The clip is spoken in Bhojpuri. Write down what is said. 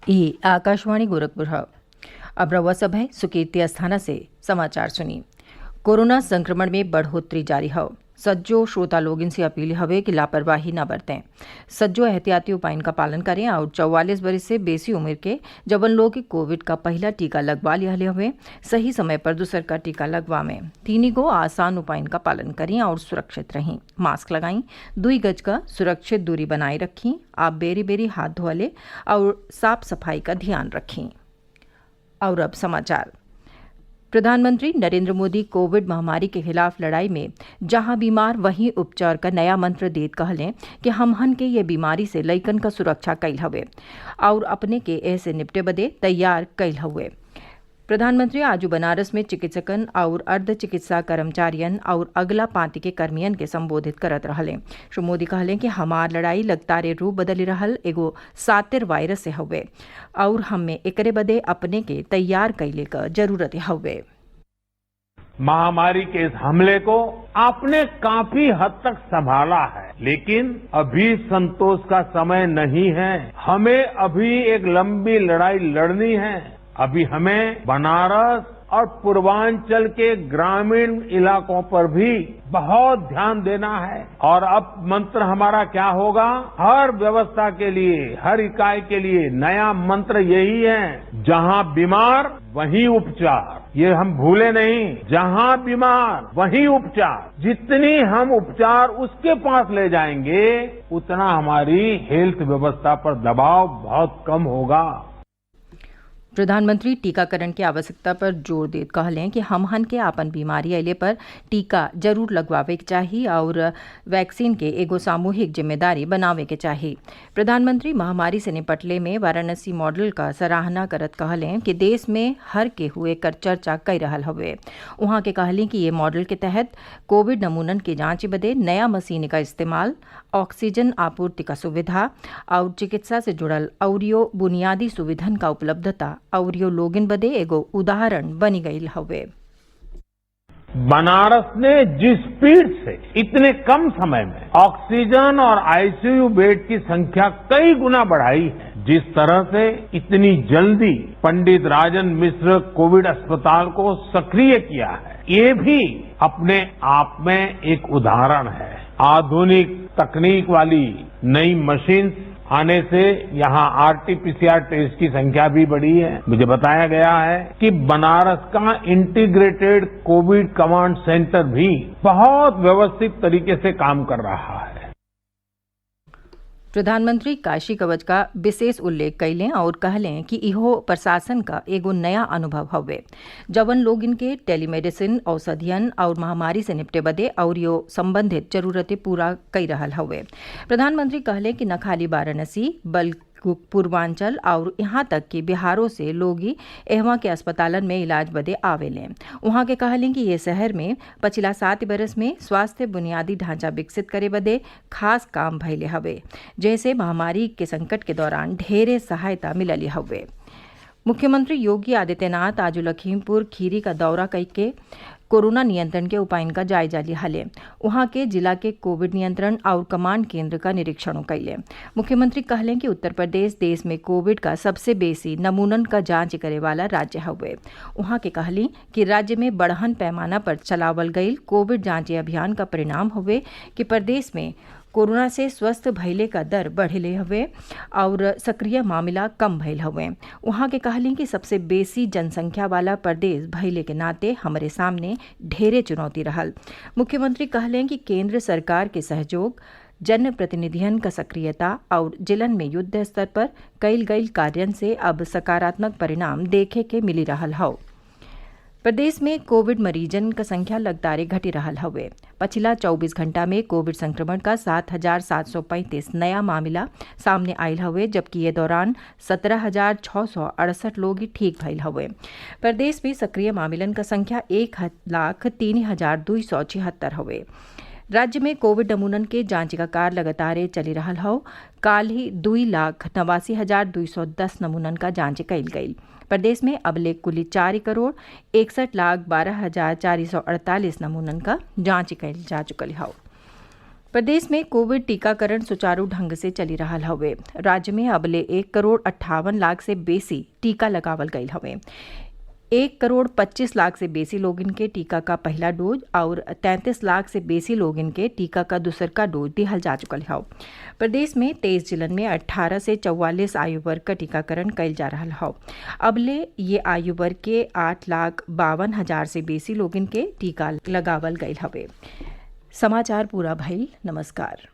ये आकाशवाणी गोरखपुर है। अब रउआ सब है सुकीर्ति अस्थाना से समाचार सुनी। कोरोना संक्रमण में बढ़ोतरी जारी है। सज्जो श्रोता लोग इनसे अपील हवे कि लापरवाही न बरतें। सज्जो एहतियाती उपाय का पालन करें और 44 वर्ष से बेसी उम्र के जवन लोग के कोविड का पहला टीका लगवा लिया हुए सही समय पर दूसर का टीका लगवावें। तीनी को आसान उपाय का पालन करें और सुरक्षित रहें। मास्क लगाएं, 2 गज का सुरक्षित दूरी बनाए रखें। आप बेरी बेरी हाथ धो लें और साफ सफाई का ध्यान रखें। और अब समाचार। प्रधानमंत्री नरेंद्र मोदी कोविड महामारी के खिलाफ लड़ाई में जहां बीमार वहीं उपचार का नया मंत्र देत कहलें कि हमहन के ये बीमारी से लइकन का सुरक्षा कैल हवे और अपने के ऐसे निपटे बदे तैयार कैल हुए। प्रधानमंत्री आज बनारस में चिकित्सकन और अर्ध चिकित्सा कर्मचारियन और अगला पांति के कर्मियन के संबोधित करत रहले। श्री मोदी कहलें कि हमार लड़ाई लगातार रूप बदली रहल एगो सातिर वायरस से हवे और हमें एकरे बदे अपने के तैयार कैले का जरूरत हवे। महामारी के इस हमले को आपने काफी हद तक संभाला है, लेकिन अभी संतोष का समय नहीं है। हमें अभी एक लंबी लड़ाई लड़नी है। अभी हमें बनारस और पूर्वांचल के ग्रामीण इलाकों पर भी बहुत ध्यान देना है। और अब मंत्र हमारा क्या होगा? हर व्यवस्था के लिए, हर इकाई के लिए नया मंत्र यही है, जहां बीमार वहीं उपचार। ये हम भूले नहीं, जहां बीमार वहीं उपचार। जितनी हम उपचार उसके पास ले जाएंगे उतना हमारी हेल्थ व्यवस्था पर दबाव बहुत कम होगा। प्रधानमंत्री टीकाकरण की आवश्यकता पर जोर देत कहलें कि हमहन के आपन बीमारी अयले पर टीका जरूर लगवावे के चाहिए और वैक्सीन के एगो सामूहिक जिम्मेदारी बनावे के चाहिए। प्रधानमंत्री महामारी से निपटले में वाराणसी मॉडल का सराहना करत कहलें कि देश में हर के हुए कर चर्चा कर रहल हवे। वहां के कहलें कि ये मॉडल के तहत कोविड नमूनन के जांच बदे नया मशीन का इस्तेमाल, ऑक्सीजन आपूर्ति का सुविधा और चिकित्सा से जुड़ल औरियो बुनियादी सुविधन का उपलब्धता और यो लोगिन बदे एगो उदाहरण बनी गई हवे। बनारस ने जिस स्पीड से इतने कम समय में ऑक्सीजन और आईसीयू बेड की संख्या कई गुना बढ़ाई है, जिस तरह से इतनी जल्दी पंडित राजन मिश्र कोविड अस्पताल को सक्रिय किया है, ये भी अपने आप में एक उदाहरण है। आधुनिक तकनीक वाली नई मशीन आने से यहां आरटीपीसीआर टेस्ट की संख्या भी बढ़ी है। मुझे बताया गया है कि बनारस का इंटीग्रेटेड कोविड कमांड सेंटर भी बहुत व्यवस्थित तरीके से काम कर रहा है। प्रधानमंत्री काशी कवच का विशेष उल्लेख कैलें और कहलें कि इहो प्रशासन का एगो नया अनुभव हवे, जवन लोग इनके टेलीमेडिसिन, औषधियन और महामारी से निपटे बदे और यो संबंधित जरूरतें पूरा कर रहल हवे। प्रधानमंत्री कहलें कि न खाली वाराणसी बल्कि पूर्वांचल और यहाँ तक कि बिहारों से लोग ही एहवा के अस्पतालन में इलाज बदे आवेलें। वहाँ के कहलें कि ये शहर में पिछला 7 बरस में स्वास्थ्य बुनियादी ढांचा विकसित करे बदे खास काम भइले हवे, जैसे महामारी के संकट के दौरान ढेरे सहायता मिलली हवे। मुख्यमंत्री योगी आदित्यनाथ आज लखीमपुर खीरी का दौरा करके कोरोना नियंत्रण के उपायन का जायजा लिहले। वहां के जिला के कोविड नियंत्रण और कमांड केंद्र का निरीक्षण कैले। मुख्यमंत्री कहलें कि उत्तर प्रदेश देश में कोविड का सबसे बेसी नमूनन का जांच करे वाला राज्य हुए। वहां के कहली कि राज्य में बढ़हन पैमाना पर चलावल गई कोविड जांच अभियान का परिणाम हुए कि प्रदेश में कोरोना से स्वस्थ भइले का दर बढ़ले हवे और सक्रिय मामला कम भइल हवे। वहाँ के कहली कि सबसे बेसी जनसंख्या वाला प्रदेश भइले के नाते हमारे सामने ढेरे चुनौती रहल। मुख्यमंत्री कहलें कि केंद्र सरकार के सहयोग, जनप्रतिनिधियन का सक्रियता और जिलन में युद्ध स्तर पर कईल गईल कार्यन से अब सकारात्मक परिणाम देखे के मिली रहल हौ। प्रदेश में कोविड मरीजन का संख्या लगातार घटी रहल हवे। पिछला 24 घंटा में कोविड संक्रमण का 7,735 नया मामला सामने आयल हवे, जबकि ये दौरान 17,668 लोग ठीक भइल हवे। प्रदेश में सक्रिय मामलन का संख्या 1,03,276 हवे। राज्य में कोविड नमूनन के जांच का कार्य लगातार चली रहल हौ। काल ही 2,89,210 नमूनन का जांच कईल गई। प्रदेश में अबले कुल 4,61,12,448 नमूनन का जांच कईल जा चुकल हौ। प्रदेश में कोविड टीकाकरण सुचारू ढंग से चली रहा हवे। राज्य में अबले 1,58,00,000 से बेसी टीका लगावल गयल हवे। 1,25,00,000 से बेसी लोग इनके टीका का पहला डोज और 33 लाख से बेसी लोग इनके टीका का दूसर का डोज दिहल जा चुकल है। प्रदेश में 23 जिलन में 18 से 44 आयु वर्ग का टीकाकरण कइल जा रहा है। अबले ये आयु वर्ग के 8,52,000 से बेसी लोग इनके टीका लगावल गयल हवे। समाचार पूरा भइल। नमस्कार।